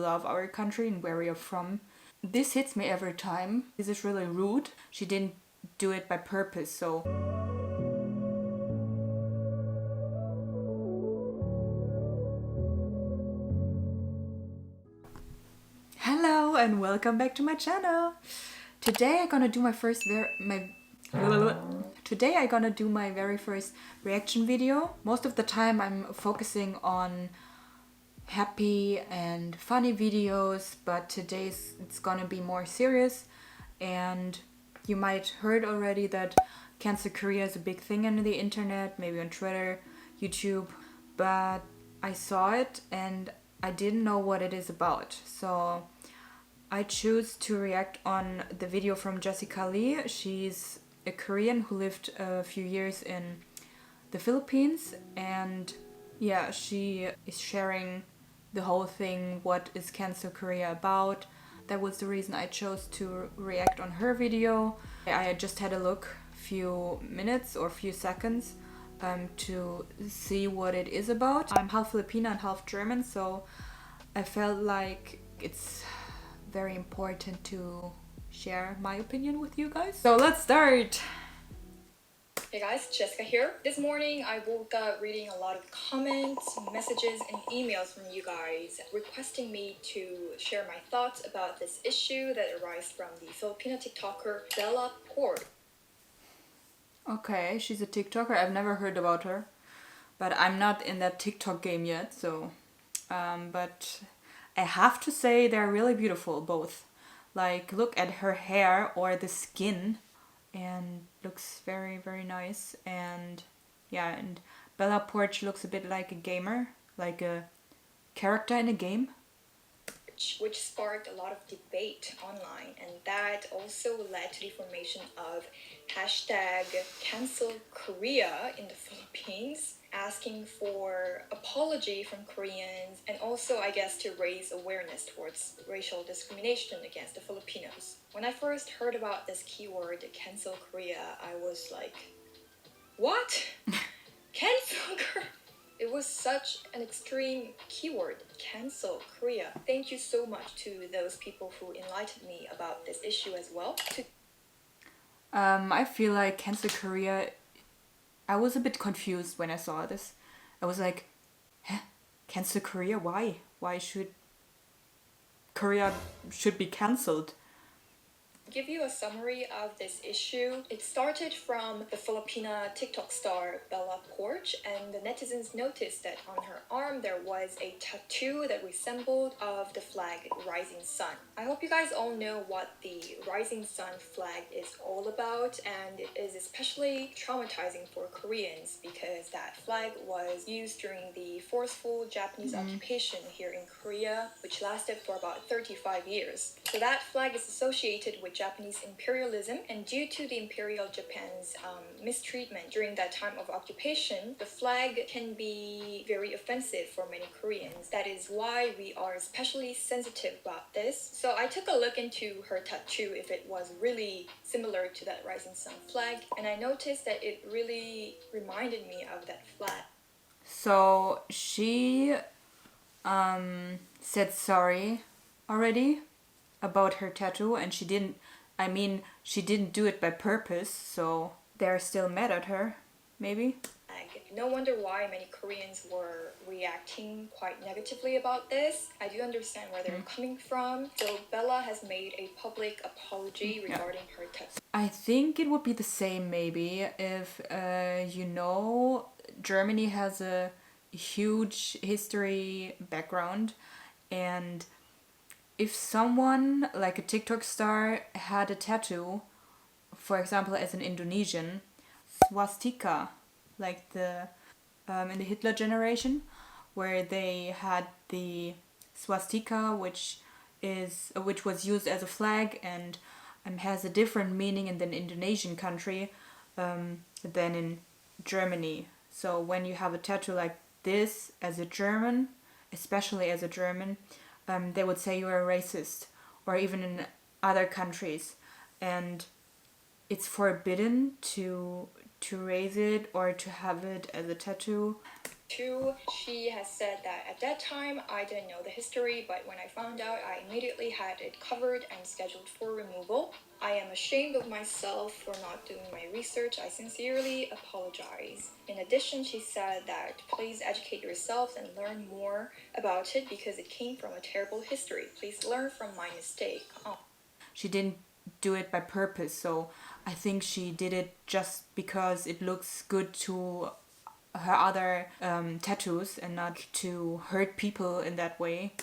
love our country and where we are from. This hits me every time. This is really rude. She didn't do it by purpose, so... Hello and welcome back to my channel. Today I'm gonna do my very first reaction video. Most of the time I'm focusing on happy and funny videos, but today's it's gonna be more serious. And you might heard already that cancel Korea is a big thing on the internet, maybe on Twitter, YouTube, but I saw it and I didn't know what it is about. So I choose to react on the video from Jessica Lee. She's a Korean who lived a few years in the Philippines, and yeah, she is sharing the whole thing, what is cancel Korea about. That was the reason I chose to react on her video. I just had a look, few minutes or few seconds to see what it is about. I'm half Filipina and half German, so I felt like it's very important to share my opinion with you guys. So let's start! Hey guys, Jessica here. This morning I woke up reading a lot of comments, messages, and emails from you guys requesting me to share my thoughts about this issue that arose from the Filipino TikToker Bella Port. Okay, she's a TikToker. I've never heard about her, but I'm not in that TikTok game yet, so... but I have to say they're really beautiful, both. Like, look at her hair or the skin, and looks very, very nice. And yeah, and Bella Porch looks a bit like a gamer, like a character in a game. Which sparked a lot of debate online, and that also led to the formation of hashtag cancelkorea in the Philippines, asking for apology from Koreans and also, I guess, to raise awareness towards racial discrimination against the Filipinos. When I first heard about this keyword, cancel Korea, I was like, what? Cancel Korea? It was such an extreme keyword, cancel Korea. Thank you so much to those people who enlightened me about this issue as well. I feel like cancel Korea... I was a bit confused when I saw this. I was like, huh? Cancel Korea? Why? Why should Korea should be cancelled? Give you a summary of this issue. It started from the Filipina TikTok star Bella Porch, and the netizens noticed that on her arm there was a tattoo that resembled of the flag Rising Sun. I hope you guys all know what the Rising Sun flag is all about, and it is especially traumatizing for Koreans because that flag was used during the forceful Japanese occupation here in Korea, which lasted for about 35 years. So that flag is associated with Japanese imperialism, and due to the Imperial Japan's mistreatment during that time of occupation, the flag can be very offensive for many Koreans. That is why we are especially sensitive about this. So I took a look into her tattoo if it was really similar to that Rising Sun flag, and I noticed that it really reminded me of that flag. So she said sorry already about her tattoo, and she didn't do it by purpose, so they're still mad at her, maybe. No wonder why many Koreans were reacting quite negatively about this. I do understand where they're coming from. So Bella has made a public apology regarding her tattoo. I think it would be the same maybe if, Germany has a huge history background, and if someone, like a TikTok star, had a tattoo, for example, as an Indonesian, swastika, like the in the Hitler generation, where they had the swastika, which was used as a flag and has a different meaning in the Indonesian country than in Germany. So when you have a tattoo like this as a German, especially as a German, they would say you are a racist, or even in other countries, and it's forbidden to raise it or to have it as a tattoo. Two, she has said that at that time I didn't know the history, but when I found out, I immediately had it covered and scheduled for removal. I am ashamed of myself for not doing my research. I sincerely apologize. In addition, she said that please educate yourselves and learn more about it because it came from a terrible history. Please learn from my mistake. Oh. She didn't do it by purpose, so I think she did it just because it looks good to her other tattoos and not to hurt people in that way.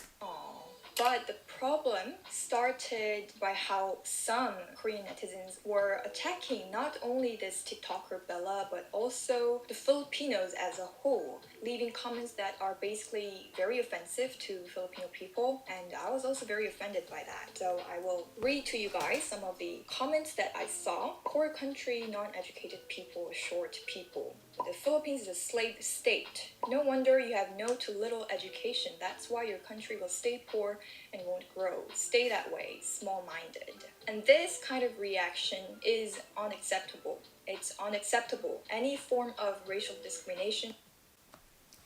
But the problem started by how some Korean netizens were attacking not only this TikToker Bella, but also the Filipinos as a whole, leaving comments that are basically very offensive to Filipino people, and I was also very offended by that. So I will read to you guys some of the comments that I saw. Poor country, non-educated people, short people. The Philippines is a slave state. No wonder you have no to little education. That's why your country will stay poor and won't grow. Stay that way, small-minded. And this kind of reaction is unacceptable. It's unacceptable. Any form of racial discrimination.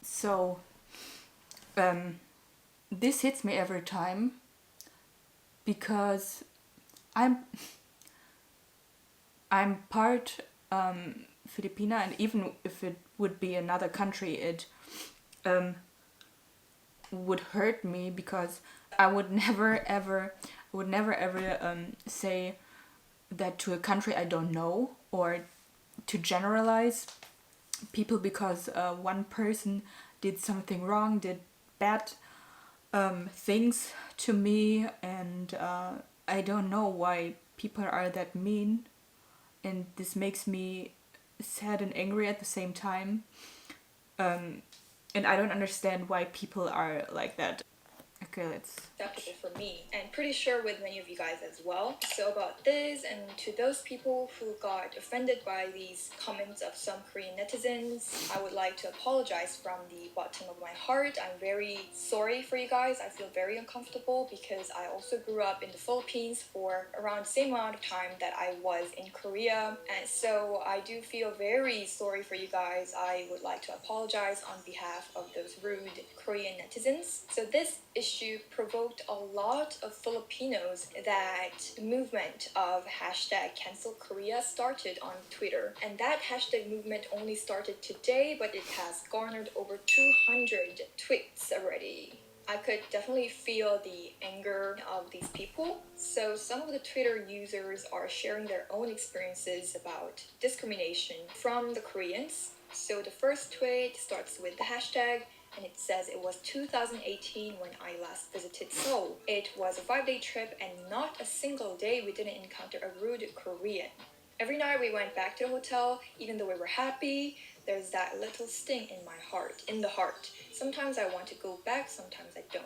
So, this hits me every time because I'm part Filipina, and even if it would be another country, it would hurt me because I would never ever say that to a country I don't know, or to generalize people because one person did something wrong, did bad things to me, and I don't know why people are that mean, and this makes me sad and angry at the same time. And I don't understand why people are like that. Okay, let's... Acceptable for me, and pretty sure with many of you guys as well. So about this, and to those people who got offended by these comments of some Korean netizens, I would like to apologize from the bottom of my heart. I'm very sorry for you guys. I feel very uncomfortable because I also grew up in the Philippines for around the same amount of time that I was in Korea, and so I do feel very sorry for you guys. I would like to apologize on behalf of those rude Korean netizens. So this issue provoked a lot of Filipinos that the movement of hashtag cancelkorea started on Twitter. And that hashtag movement only started today, but it has garnered over 200 tweets already. I could definitely feel the anger of these people. So some of the Twitter users are sharing their own experiences about discrimination from the Koreans. So the first tweet starts with the hashtag, and it says it was 2018 when I last visited Seoul. It was a 5-day trip, and not a single day we didn't encounter a rude Korean. Every night we went back to the hotel, even though we were happy, there's that little sting in the heart. Sometimes I want to go back, sometimes I don't.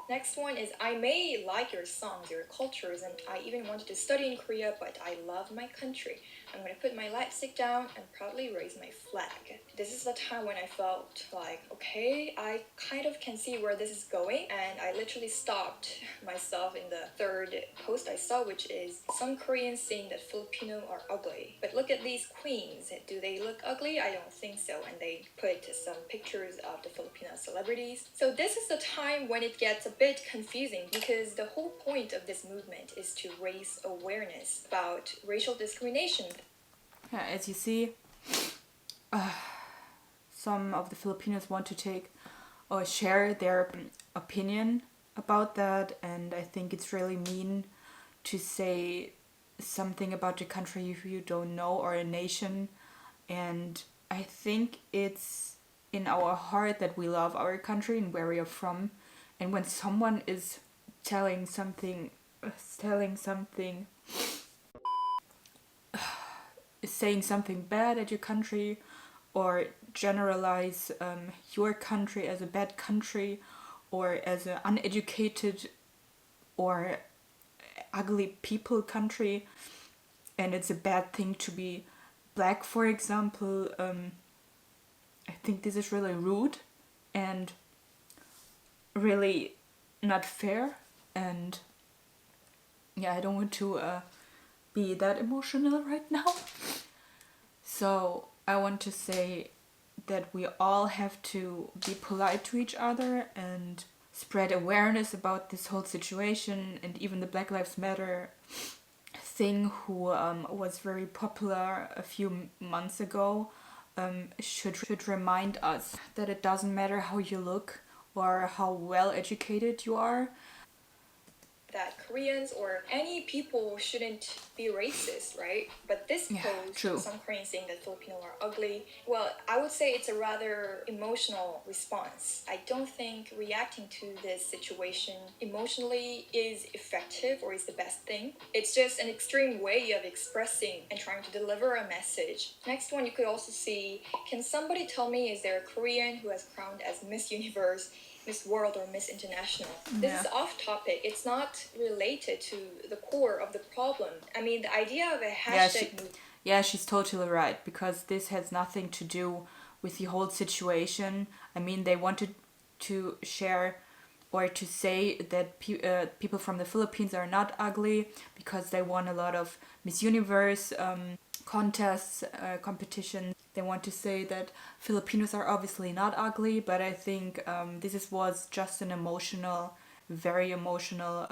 Next one is, I may like your songs, your cultures, and I even wanted to study in Korea, but I love my country. I'm going to put my lipstick down and proudly raise my flag. This is the time when I felt like, okay, I kind of can see where this is going, and I literally stopped myself in the third post I saw, which is some Koreans saying that Filipino are ugly. But look at these queens. Do they look ugly? I don't think so. And they put some pictures of the Filipino celebrities. So this is the time when it gets a bit confusing, because the whole point of this movement is to raise awareness about racial discrimination. Yeah, as you see, some of the Filipinos want to take or share their opinion about that, and I think it's really mean to say something about a country if you don't know, or a nation. And I think it's in our heart that we love our country and where we are from, and when someone is telling something saying something bad at your country, or generalize your country as a bad country, or as an uneducated or ugly people country, and it's a bad thing to be black, for example, I think this is really rude and really not fair. And yeah, I don't want to be that emotional right now. So I want to say that we all have to be polite to each other and spread awareness about this whole situation. And even the Black Lives Matter thing, who was very popular a few months ago, should remind us that it doesn't matter how you look or how well educated you are. That Koreans or any people shouldn't be racist, right? But this Yeah, post, true. some Koreans saying that Filipino are ugly. Well, I would say it's a rather emotional response. I don't think reacting to this situation emotionally is effective or is the best thing. It's just an extreme way of expressing and trying to deliver a message. Next one, you could also see, can somebody tell me, is there a Korean who has crowned as Miss Universe, Miss World, or Miss International? This Yeah. is off topic. It's not related to the core of the problem. I mean, the idea of a hashtag Yeah, she's totally right, because this has nothing to do with the whole situation. I mean, they wanted to share or to say that people from the Philippines are not ugly because they won a lot of Miss Universe contests, competitions. They want to say that Filipinos are obviously not ugly, but I think was just an emotional, very emotional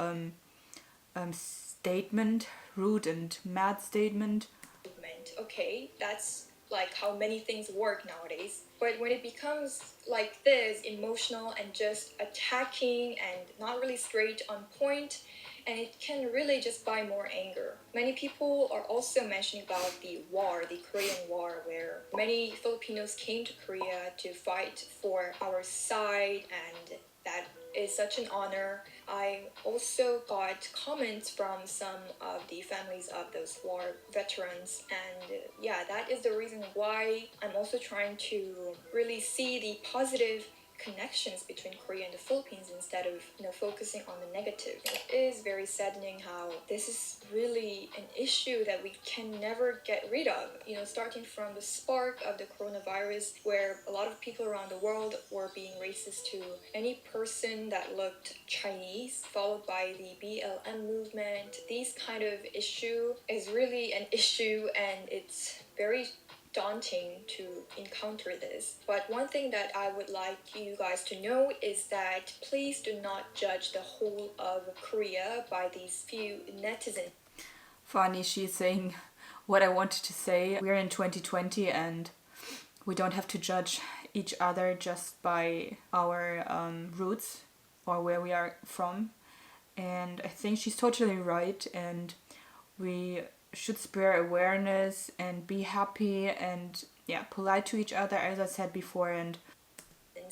statement, rude and mad statement. movement. Okay, that's like how many things work nowadays. But when it becomes like this, emotional and just attacking and not really straight on point, and it can really just buy more anger. Many people are also mentioning about the war, the Korean War, where many Filipinos came to Korea to fight for our side, and that is such an honor. I also got comments from some of the families of those war veterans, and yeah, that is the reason why I'm also trying to really see the positive connections between Korea and the Philippines instead of focusing on the negative. It is very saddening how this is really an issue that we can never get rid of. Starting from the spark of the coronavirus, where a lot of people around the world were being racist to any person that looked Chinese, followed by the BLM movement. These kind of issue is really an issue, and it's very daunting to encounter this. But one thing that I would like you guys to know is that please do not judge the whole of Korea by these few netizens. Funny, she's saying what I wanted to say. We're in 2020 and we don't have to judge each other just by our roots or where we are from. And I think she's totally right, and we should spread awareness and be happy and polite to each other, as I said before. And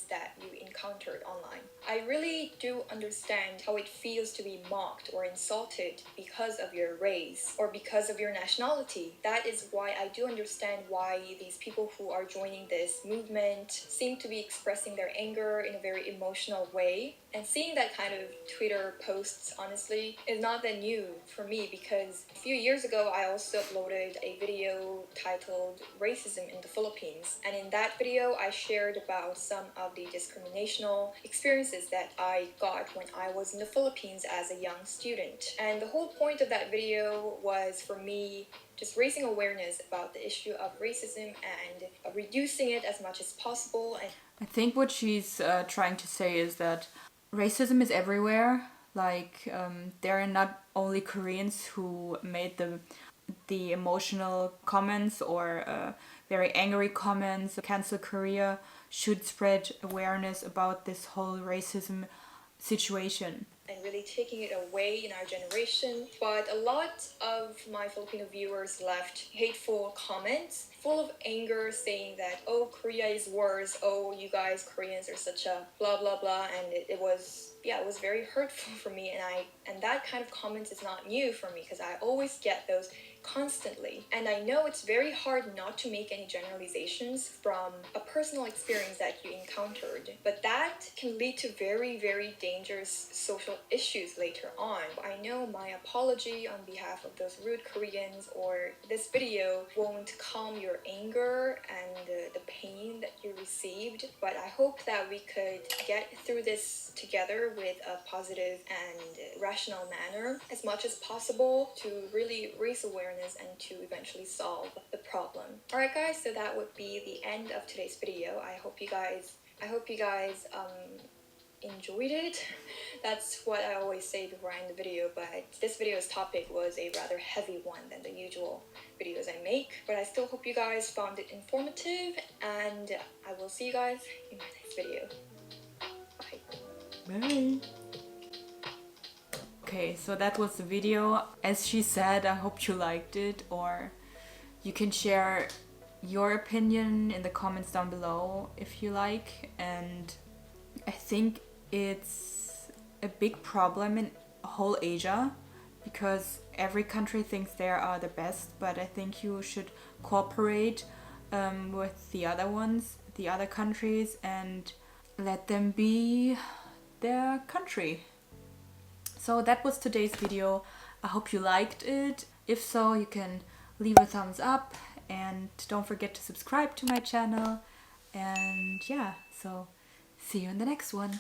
that you encountered online. I really do understand how it feels to be mocked or insulted because of your race or because of your nationality. That is why I do understand why these people who are joining this movement seem to be expressing their anger in a very emotional way. And seeing that kind of Twitter posts, honestly, is not that new for me, because a few years ago I also uploaded a video titled Racism in the Philippines. And in that video I shared about some of the discriminational experiences that I got when I was in the Philippines as a young student. And the whole point of that video was for me just raising awareness about the issue of racism and reducing it as much as possible. And I think what she's trying to say is that racism is everywhere. Like, there are not only Koreans who made the emotional comments or very angry comments. Cancel Korea should spread awareness about this whole racism situation. And really taking it away in our generation. But a lot of my Filipino viewers left hateful comments full of anger, saying that, oh, Korea is worse, oh, you guys Koreans are such a blah blah blah. And it was very hurtful for me. And that kind of comments is not new for me, because I always get those constantly. And I know it's very hard not to make any generalizations from a personal experience that you encountered, but that can lead to very, very dangerous social issues later on. I know my apology on behalf of those rude Koreans or this video won't calm your anger and the pain that you received, but I hope that we could get through this together with a positive and rational manner as much as possible to really raise awareness and to eventually solve the problem. Alright guys, so that would be the end of today's video. I hope you guys enjoyed it. That's what I always say before I end the video, but this video's topic was a rather heavy one than the usual videos I make. But I still hope you guys found it informative, and I will see you guys in my next video. Bye. Bye. Okay, so that was the video. As she said, I hope you liked it, or you can share your opinion in the comments down below if you like. And I think it's a big problem in whole Asia because every country thinks they are the best, but I think you should cooperate with the other ones, the other countries, and let them be their country. So that was today's video. I hope you liked it. If so, you can leave a thumbs up and don't forget to subscribe to my channel. And yeah, so see you in the next one.